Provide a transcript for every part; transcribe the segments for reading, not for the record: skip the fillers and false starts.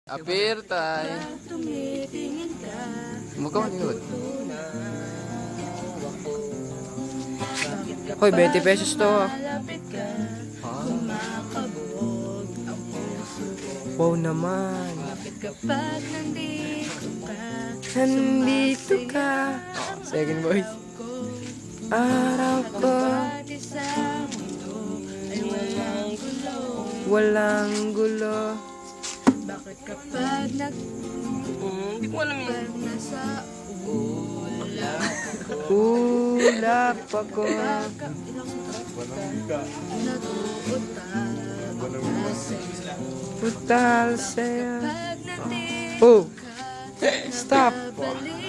Appear tayo. Tumitingin ka. Mukha malingkod. Hoy, 20 pesos to. Malapit ka. Ah. Kumakabog ang puso ko. Wow naman. Bakit kapag nandito ka? Nandito ka. Second voice. Araw ko. Bawat isang mundo ay walang gulo. Walang gulo. Bakit kapag Hindi ko alam yun. pag nasa ulap Ulap ako. Putal sa'yo. pag nandito Oh, stop. baliw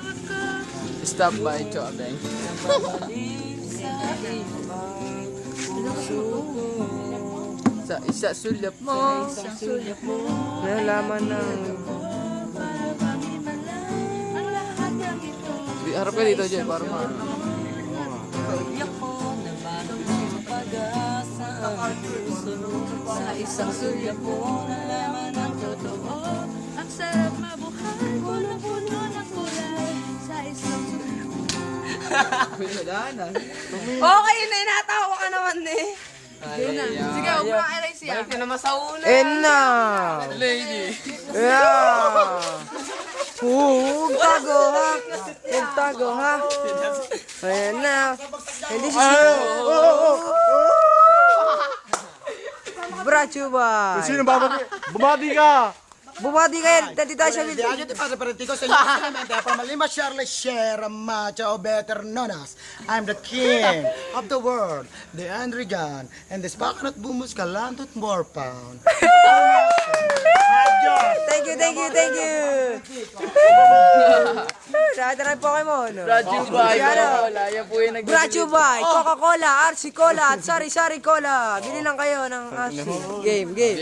ako Stop by Chobeng. Sa isa sulap mo. sulap mo. Nalaman ng... Para bang imalang ang lahat ng ito. Harap ka dito, Jay, para ma... Sa isang sulap mo nalaman ang totoo. Ang sarap mabuhay, puno-puno ng kulay. Sa isang sulap mo. Okay na, natawa ka naman eh. Sige, Huwag mo na kailan siya. Balik ka naman sa una. Enough! lady. Yeah! Huwag tago ha! Huwag tago ha! Ayan na! Hindi si Bracho ba? Sino babati? Bumati ka! Bumati kayo! Dati tayo siya De ayo te padre parentico señor simplemente from Lima Charles Share Macho better known as I'm the king of the world, the Andrigan, and the Spakanat Bumus Kalantot more pound. Thank you, thank you, thank you! Dahil na Pokemon. Raju Bay. Ano? Laya po yung Bracho Bay, Coca-Cola, RC Cola, at Sari-Sari Cola. Bili lang kayo ng RC. Game, game.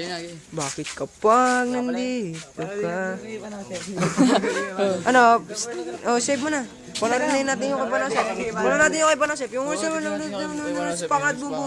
Bakit kapag nandito ka? Ano? Oh, save mo na. Wala rin natin yung kay Panasep. Wala natin yung kay Panasep. Yung uso mo ng pangat bubo.